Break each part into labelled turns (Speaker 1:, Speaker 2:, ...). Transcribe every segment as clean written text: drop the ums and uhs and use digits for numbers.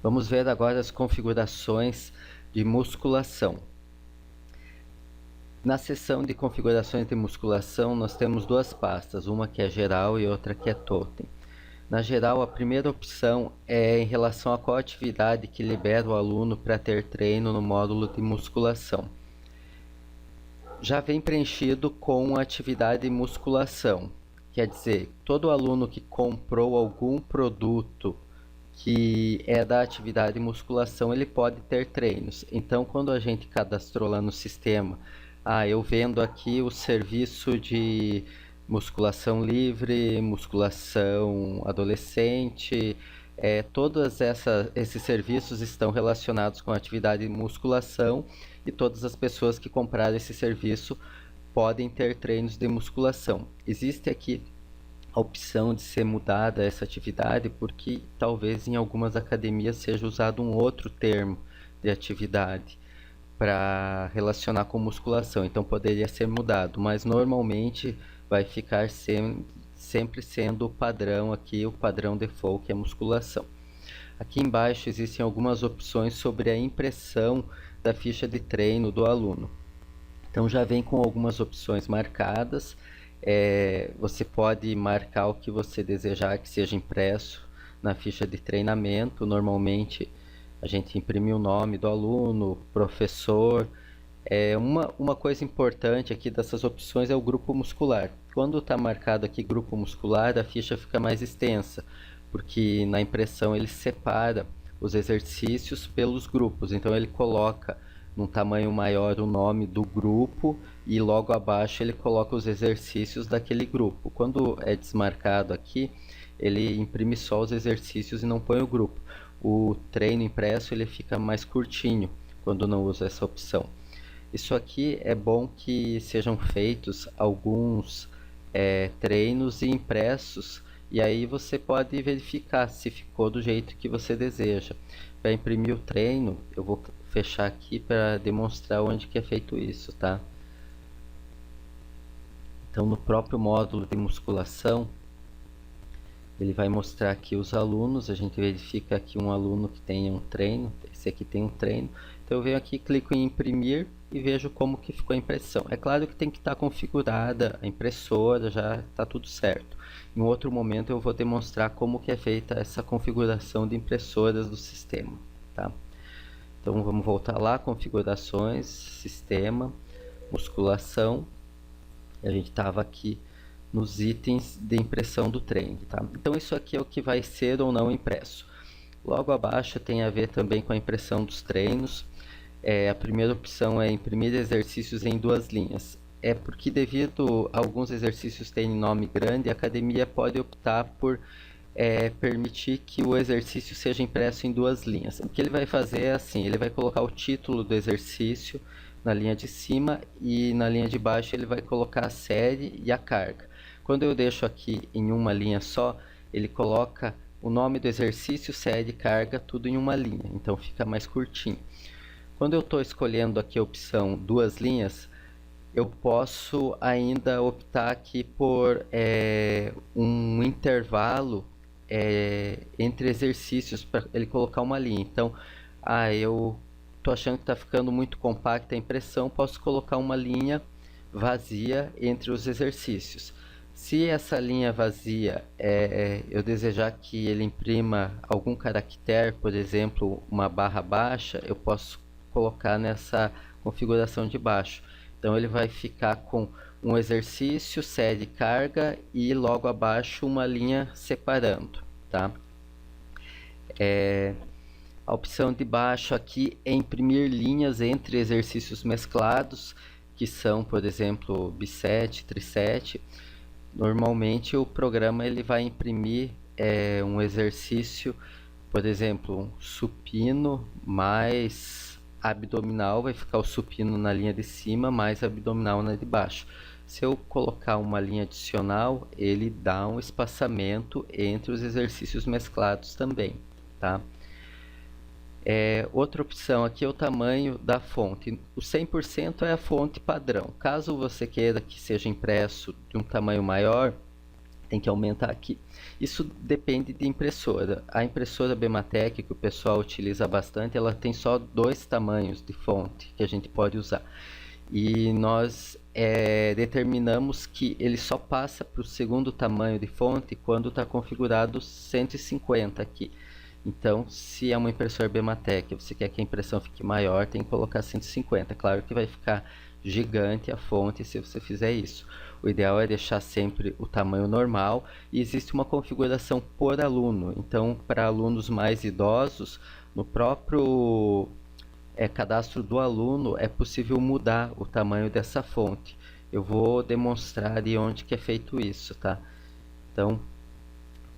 Speaker 1: Vamos ver agora as configurações de musculação. Na seção de configurações de musculação, nós temos duas pastas, uma que é geral e outra que é totem. Na geral, a primeira opção é em relação a qual atividade que libera o aluno para ter treino no módulo de musculação. Já vem preenchido com a atividade de musculação, quer dizer, todo aluno que comprou algum produto que é da atividade de musculação, ele pode ter treinos. Então, quando a gente cadastrou lá no sistema, eu vendo aqui o serviço de musculação livre, musculação adolescente, todos esses serviços estão relacionados com a atividade de musculação e todas as pessoas que compraram esse serviço podem ter treinos de musculação. Existe aqui a opção de ser mudada essa atividade porque talvez em algumas academias seja usado um outro termo de atividade para relacionar com musculação, então poderia ser mudado, mas normalmente vai ficar sempre sendo o padrão aqui, o padrão default, que é musculação. Aqui embaixo existem algumas opções sobre a impressão da ficha de treino do aluno. Então já vem com algumas opções marcadas. Você pode marcar o que você desejar que seja impresso na ficha de treinamento. Normalmente a gente imprime o nome do aluno, professor. Uma coisa importante aqui dessas opções é o grupo muscular. Quando está marcado aqui grupo muscular, a ficha fica mais extensa, porque na impressão ele separa os exercícios pelos grupos. Então ele coloca num tamanho maior o nome do grupo e logo abaixo ele coloca os exercícios daquele grupo. Quando é desmarcado aqui, ele imprime só os exercícios e não põe o grupo. O treino impresso ele fica mais curtinho quando não usa essa opção. Isso aqui é bom que sejam feitos alguns treinos impressos e aí você pode verificar se ficou do jeito que você deseja. Para imprimir o treino, eu vou fechar aqui para demonstrar onde que é feito isso, tá? Então, no próprio módulo de musculação, ele vai mostrar aqui os alunos. A gente verifica aqui um aluno que tem um treino, esse aqui tem um treino. Então eu venho aqui, clico em imprimir e vejo como que ficou a impressão. É claro que tem que estar configurada a impressora, já está tudo certo. Em outro momento eu vou demonstrar como que é feita essa configuração de impressoras do sistema, tá? Então vamos voltar lá, configurações, sistema, musculação. A gente estava aqui nos itens de impressão do treino, tá? Então isso aqui é o que vai ser ou não impresso. Logo abaixo tem a ver também com a impressão dos treinos. A primeira opção é imprimir exercícios em duas linhas. É porque devido a alguns exercícios terem nome grande, a academia pode optar por permitir que o exercício seja impresso em duas linhas. O que ele vai fazer é assim, ele vai colocar o título do exercício na linha de cima e na linha de baixo ele vai colocar a série e a carga. Quando eu deixo aqui em uma linha só, ele coloca o nome do exercício, série e carga, tudo em uma linha, então fica mais curtinho. Quando eu estou escolhendo aqui a opção duas linhas, eu posso ainda optar aqui por um intervalo entre exercícios para ele colocar uma linha. Então, eu estou achando que está ficando muito compacta a impressão, posso colocar uma linha vazia entre os exercícios. Se essa linha vazia eu desejar que ele imprima algum caractere, por exemplo, uma barra baixa, eu posso colocar nessa configuração de baixo. Então ele vai ficar com um exercício, série, carga e logo abaixo uma linha separando, tá? A opção de baixo aqui é imprimir linhas entre exercícios mesclados, que são, por exemplo, bisete, trisete. Normalmente o programa ele vai imprimir um exercício, por exemplo, um supino mais abdominal, vai ficar o supino na linha de cima, mais abdominal na de baixo. Se eu colocar uma linha adicional, ele dá um espaçamento entre os exercícios mesclados também, tá? Outra opção aqui é o tamanho da fonte. O 100% é a fonte padrão. Caso você queira que seja impresso de um tamanho maior, tem que aumentar aqui. Isso depende de impressora. A impressora Bematec, que o pessoal utiliza bastante, ela tem só 2 tamanhos de fonte que a gente pode usar. E nós determinamos que ele só passa para o segundo tamanho de fonte quando está configurado 150 aqui. Então, se é uma impressora Bematec, você quer que a impressão fique maior, tem que colocar 150. Claro que vai ficar gigante a fonte se você fizer isso. O ideal é deixar sempre o tamanho normal e existe uma configuração por aluno. Então, para alunos mais idosos, no próprio cadastro do aluno é possível mudar o tamanho dessa fonte. Eu vou demonstrar de onde que é feito isso, tá? Então,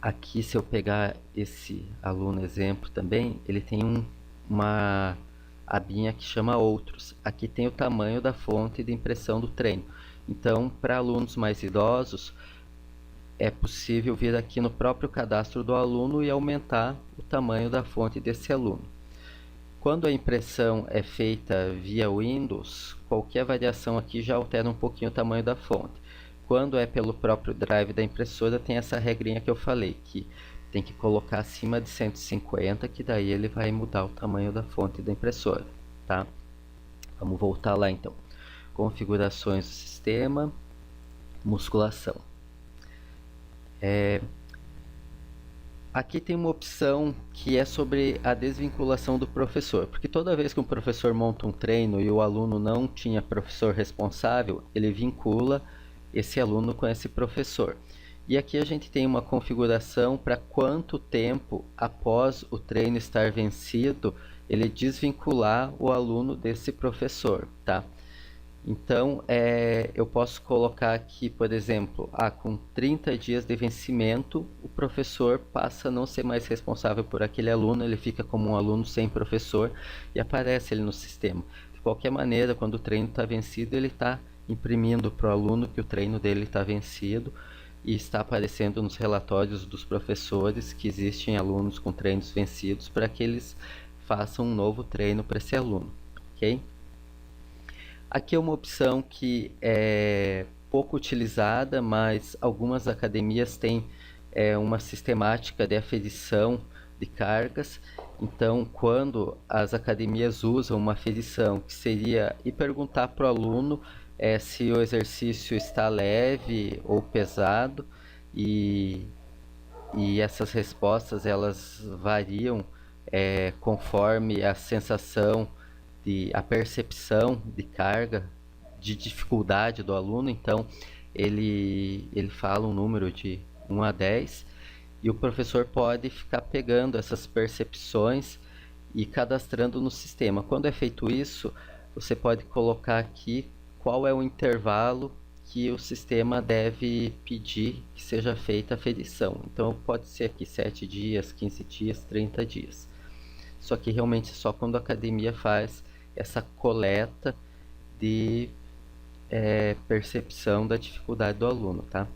Speaker 1: aqui se eu pegar esse aluno exemplo também, ele tem uma abinha que chama outros. Aqui tem o tamanho da fonte de impressão do treino. Então, para alunos mais idosos, é possível vir aqui no próprio cadastro do aluno e aumentar o tamanho da fonte desse aluno. Quando a impressão é feita via Windows, qualquer variação aqui já altera um pouquinho o tamanho da fonte. Quando é pelo próprio drive da impressora, tem essa regrinha que eu falei, que tem que colocar acima de 150, que daí ele vai mudar o tamanho da fonte da impressora, tá? Vamos voltar lá então. Configurações do sistema, musculação. Aqui tem uma opção que é sobre a desvinculação do professor, porque toda vez que um professor monta um treino e o aluno não tinha professor responsável, ele vincula esse aluno com esse professor. E aqui a gente tem uma configuração para quanto tempo após o treino estar vencido, ele desvincular o aluno desse professor, tá? Então, eu posso colocar aqui, por exemplo, com 30 dias de vencimento, o professor passa a não ser mais responsável por aquele aluno, ele fica como um aluno sem professor e aparece ele no sistema. De qualquer maneira, quando o treino está vencido, ele está imprimindo para o aluno que o treino dele está vencido e está aparecendo nos relatórios dos professores que existem alunos com treinos vencidos para que eles façam um novo treino para esse aluno, ok? Aqui é uma opção que é pouco utilizada, mas algumas academias têm uma sistemática de aferição de cargas. Então, quando as academias usam uma aferição, que seria ir perguntar para o aluno se o exercício está leve ou pesado, e essas respostas elas variam conforme a sensação, a percepção de carga, de dificuldade do aluno. Então ele fala um número de 1 a 10 e o professor pode ficar pegando essas percepções e cadastrando no sistema. Quando é feito isso, você pode colocar aqui qual é o intervalo que o sistema deve pedir que seja feita a aferição. Então pode ser aqui 7 dias, 15 dias, 30 dias. Só que realmente só quando a academia faz essa coleta de percepção da dificuldade do aluno, tá?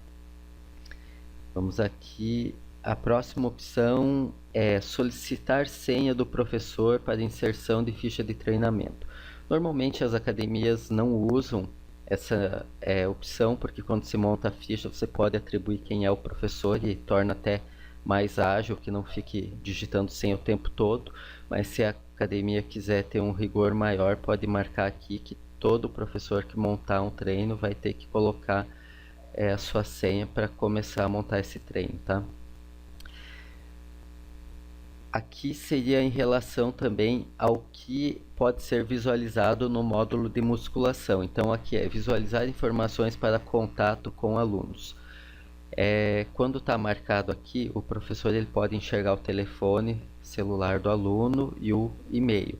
Speaker 1: Vamos aqui, a próxima opção é solicitar senha do professor para inserção de ficha de treinamento. Normalmente as academias não usam essa opção, porque quando se monta a ficha você pode atribuir quem é o professor e torna até mais ágil, que não fique digitando senha o tempo todo. Mas se a academia quiser ter um rigor maior, pode marcar aqui que todo professor que montar um treino vai ter que colocar a sua senha para começar a montar esse treino, tá? Aqui seria em relação também ao que pode ser visualizado no módulo de musculação. Então aqui é visualizar informações para contato com alunos. Quando está marcado aqui, o professor ele pode enxergar o telefone celular do aluno e o e-mail.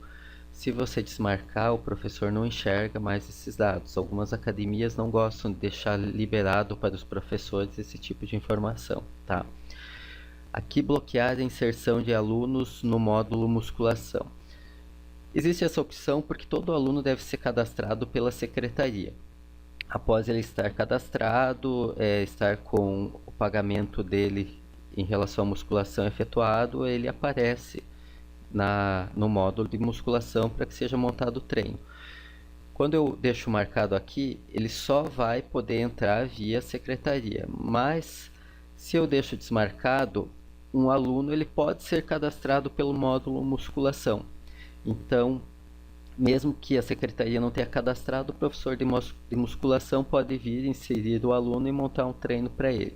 Speaker 1: Se você desmarcar, o professor não enxerga mais esses dados. Algumas academias não gostam de deixar liberado para os professores esse tipo de informação, tá? Aqui bloquear a inserção de alunos no módulo musculação. Existe essa opção porque todo aluno deve ser cadastrado pela secretaria. Após ele estar cadastrado, estar com o pagamento dele em relação à musculação efetuado, ele aparece no módulo de musculação para que seja montado o treino. Quando eu deixo marcado aqui, ele só vai poder entrar via secretaria, mas Se eu deixo desmarcado, um aluno ele pode ser cadastrado pelo módulo musculação. Então, mesmo que a secretaria não tenha cadastrado, o professor de musculação pode vir, inserir o aluno e montar um treino para ele.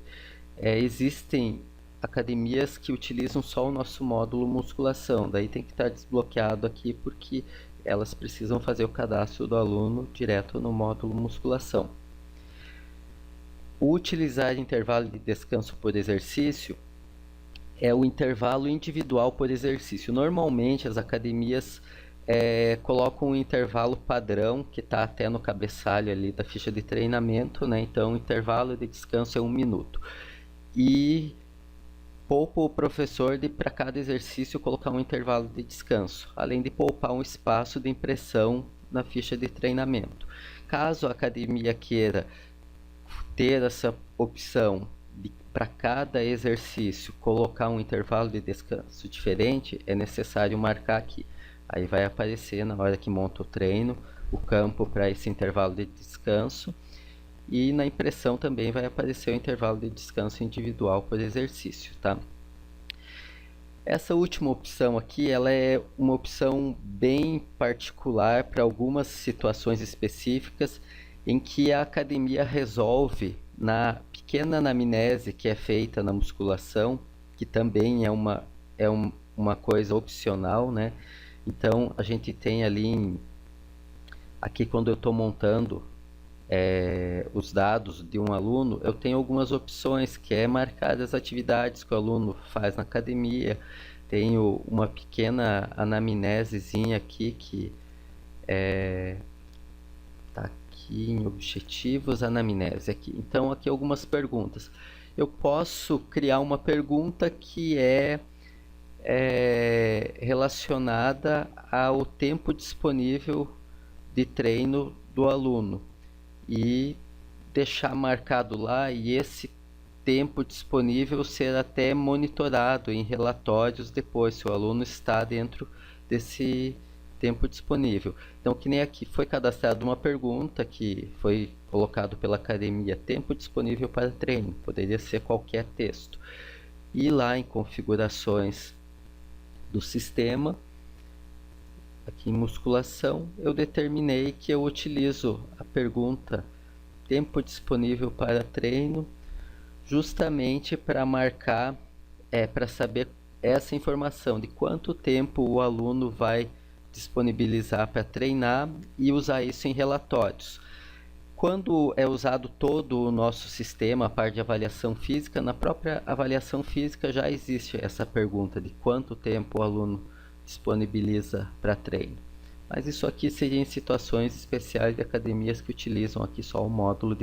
Speaker 1: Existem academias que utilizam só o nosso módulo musculação, daí tem que estar desbloqueado aqui porque elas precisam fazer o cadastro do aluno direto no módulo musculação. O utilizar intervalo de descanso por exercício é o intervalo individual por exercício. Normalmente as academias colocam um intervalo padrão que está até no cabeçalho ali da ficha de treinamento, né? Então o intervalo de descanso é 1 minuto. E poupa o professor de para cada exercício colocar um intervalo de descanso, além de poupar um espaço de impressão na ficha de treinamento. Caso a academia queira ter essa opção de para cada exercício colocar um intervalo de descanso diferente, é necessário marcar aqui. Aí vai aparecer na hora que monta o treino o campo para esse intervalo de descanso, e na impressão também vai aparecer o intervalo de descanso individual por exercício, tá? Essa última opção aqui, ela é uma opção bem particular para algumas situações específicas em que a academia resolve na pequena anamnese que é feita na musculação, que também é uma coisa opcional, né? Então a gente tem ali, aqui quando eu estou montando os dados de um aluno, eu tenho algumas opções, que é marcar as atividades que o aluno faz na academia. Tenho uma pequena anamnesezinha aqui que tá aqui em objetivos, anamnese aqui. Então aqui algumas perguntas. Eu posso criar uma pergunta que é relacionada ao tempo disponível de treino do aluno e deixar marcado lá, e esse tempo disponível ser até monitorado em relatórios depois, se o aluno está dentro desse tempo disponível. Então, que nem aqui foi cadastrada uma pergunta que foi colocado pela academia: tempo disponível para treino, poderia ser qualquer texto. E lá em configurações do sistema, aqui em musculação, eu determinei que eu utilizo a pergunta tempo disponível para treino justamente para marcar, para saber essa informação de quanto tempo o aluno vai disponibilizar para treinar e usar isso em relatórios. Quando é usado todo o nosso sistema, a parte de avaliação física, na própria avaliação física já existe essa pergunta de quanto tempo o aluno disponibiliza para treino. Mas isso aqui seria em situações especiais de academias que utilizam aqui só o módulo de